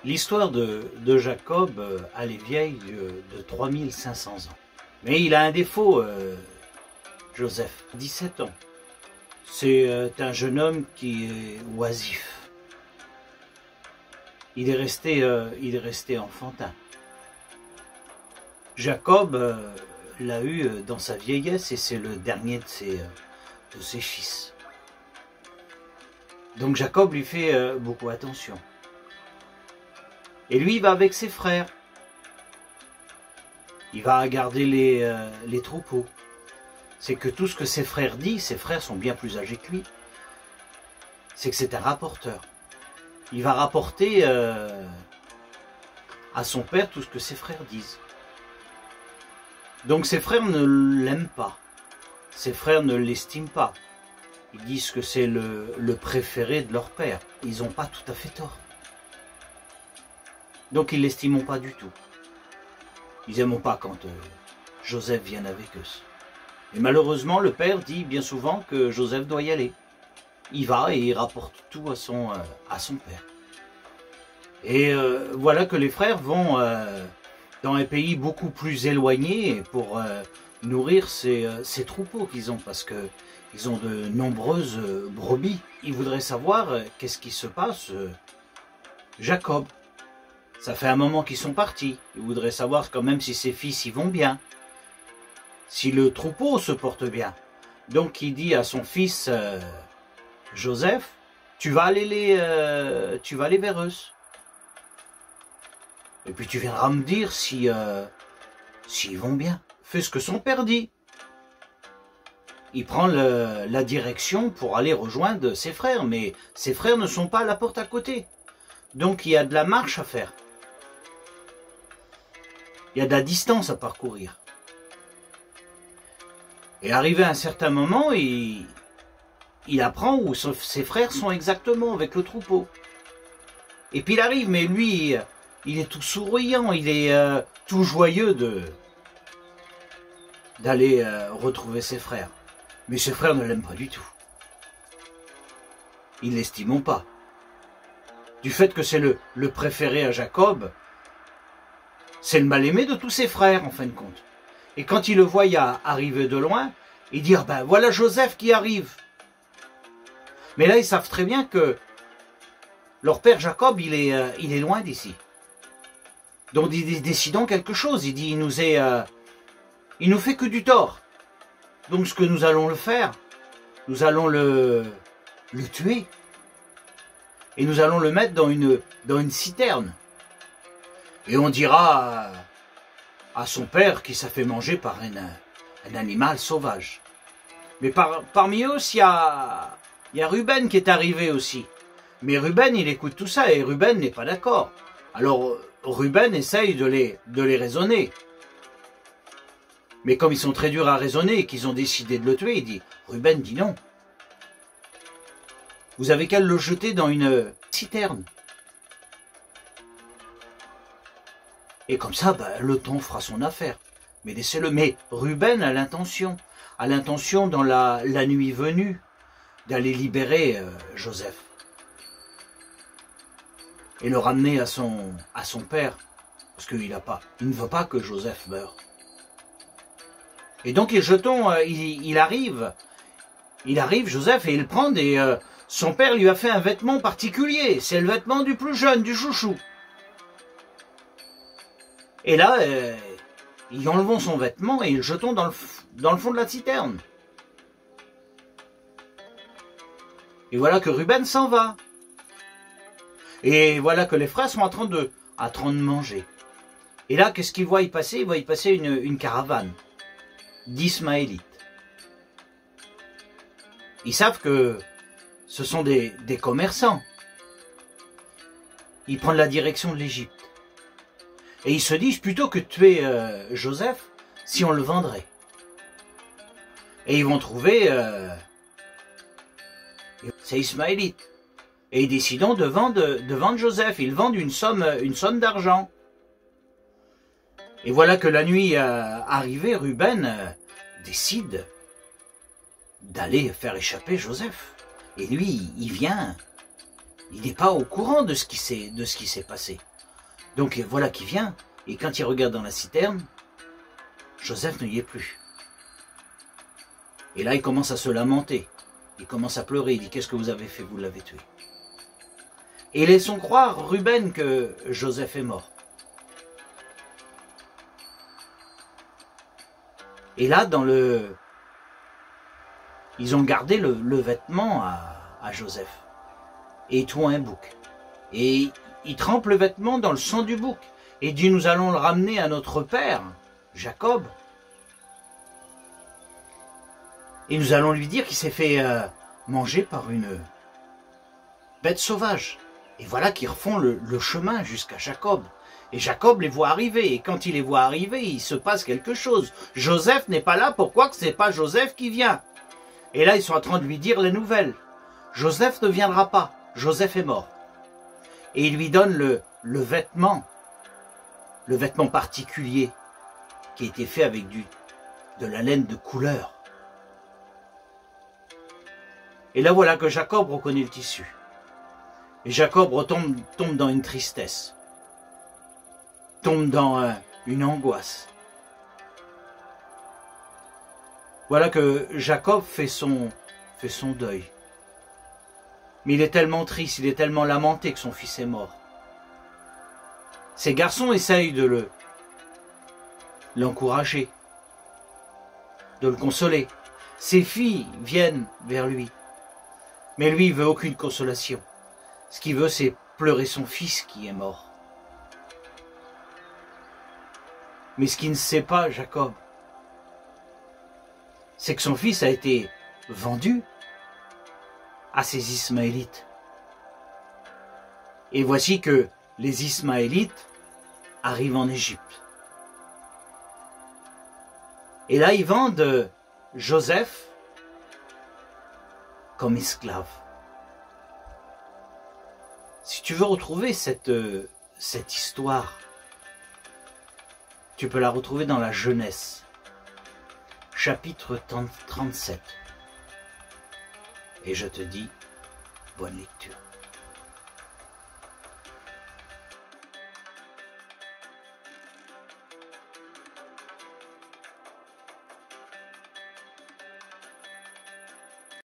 L'histoire de Jacob, elle est vieille de 3500 ans. Mais il a un défaut, Joseph, 17 ans. C'est un jeune homme qui est oisif. Il est resté enfantin. Jacob l'a eu dans sa vieillesse et c'est le dernier de ses fils. Donc Jacob lui fait beaucoup attention. Et lui, il va avec ses frères. Il va garder les troupeaux. C'est que tout ce que ses frères disent, ses frères sont bien plus âgés que lui. C'est que c'est un rapporteur. Il va rapporter à son père tout ce que ses frères disent. Donc ses frères ne l'aiment pas. Ses frères ne l'estiment pas. Ils disent que c'est le préféré de leur père. Ils n'ont pas tout à fait tort. Donc ils ne l'estiment pas du tout. Ils n'aiment pas quand Joseph vient avec eux. Et malheureusement, le père dit bien souvent que Joseph doit y aller. Il va et il rapporte tout à son père. Et voilà que les frères vont dans un pays beaucoup plus éloigné pour nourrir ces troupeaux qu'ils ont, parce qu'ils ont de nombreuses brebis. Ils voudraient savoir qu'est-ce qui se passe. Jacob, ça fait un moment qu'ils sont partis. Ils voudraient savoir quand même si ses fils y vont bien, si le troupeau se porte bien. Donc il dit à son fils Joseph, tu vas aller vers eux. Et puis tu viendras me dire s'ils vont bien. Fais ce que son père dit. Il prend la direction pour aller rejoindre ses frères, mais ses frères ne sont pas à la porte à côté. Donc il y a de la marche à faire. Il y a de la distance à parcourir. Et arrivé à un certain moment, il apprend où ses frères sont exactement avec le troupeau. Et puis il arrive, mais lui, il est tout souriant, il est tout joyeux d'aller retrouver ses frères. Mais ses frères ne l'aiment pas du tout. Ils ne l'estiment pas. Du fait que c'est le préféré à Jacob, c'est le mal-aimé de tous ses frères, en fin de compte. Et quand il le voit arriver de loin, il dit « ben voilà Joseph qui arrive ». Mais là, ils savent très bien que leur père Jacob, il est loin d'ici. Donc, ils décident quelque chose. Il dit « il nous fait que du tort. Donc, ce que nous allons le faire, nous allons le tuer. Et nous allons le mettre dans une citerne. Et on dira à son père qu'il s'est fait manger par un animal sauvage. » Mais parmi eux, il y a Ruben qui est arrivé aussi. Mais Ruben, il écoute tout ça et Ruben n'est pas d'accord. Alors Ruben essaye de les raisonner. Mais comme ils sont très durs à raisonner et qu'ils ont décidé de le tuer, Ruben dit non. Vous avez qu'à le jeter dans une citerne. Et comme ça, le temps fera son affaire. Mais laissez-le. Mais Ruben a l'intention dans la nuit venue, d'aller libérer Joseph. Et le ramener à son père. Parce qu'il ne veut pas que Joseph meure. Et donc il arrive, Joseph, et il le prend, et son père lui a fait un vêtement particulier. C'est le vêtement du plus jeune, du chouchou. Et là, ils enlevons son vêtement et ils le jetons dans le fond de la citerne. Et voilà que Ruben s'en va. Et voilà que les frères sont en train de manger. Et là, qu'est-ce qu'ils voient y passer? Ils voient y passer une caravane d'Ismaélites. Ils savent que ce sont des commerçants. Ils prennent la direction de l'Égypte. Et ils se disent, plutôt que de tuer Joseph, si on le vendrait. Et ils vont trouver ces Ismaélites. Et ils décident de vendre Joseph. Ils vendent une somme d'argent. Et voilà que la nuit arrivée, Ruben décide d'aller faire échapper Joseph. Et lui, il vient. Il n'est pas au courant de ce qui s'est passé. Donc voilà qui vient, et quand il regarde dans la citerne, Joseph ne y est plus. Et là, il commence à se lamenter. Il commence à pleurer. Il dit, qu'est-ce que vous avez fait? Vous l'avez tué. Et laissons croire, Ruben, que Joseph est mort. Et là, ils ont gardé le vêtement à Joseph. Et ils trouvent un bouc. Et ils trempent le vêtement dans le sang du bouc. Et dit, nous allons le ramener à notre père, Jacob. Et nous allons lui dire qu'il s'est fait manger par une bête sauvage. Et voilà qu'ils refont le chemin jusqu'à Jacob. Et Jacob les voit arriver. Et quand il les voit arriver, il se passe quelque chose. Joseph n'est pas là. Pourquoi que ce n'est pas Joseph qui vient? Et là, ils sont en train de lui dire les nouvelles. Joseph ne viendra pas. Joseph est mort. Et il lui donne le vêtement particulier qui a été fait avec de la laine de couleur. Et là, voilà que Jacob reconnaît le tissu. Et Jacob tombe dans une tristesse, tombe dans une angoisse. Voilà que Jacob fait son deuil. Mais il est tellement triste, il est tellement lamenté que son fils est mort. Ses garçons essayent de l'encourager, de le consoler. Ses filles viennent vers lui. Mais lui, il veut aucune consolation. Ce qu'il veut, c'est pleurer son fils qui est mort. Mais ce qu'il ne sait pas, Jacob, c'est que son fils a été vendu à ces Ismaélites. Et voici que les Ismaélites arrivent en Égypte. Et là, ils vendent Joseph comme esclave. Si tu veux retrouver cette histoire, tu peux la retrouver dans la Genèse, chapitre 37. Et je te dis, bonne lecture.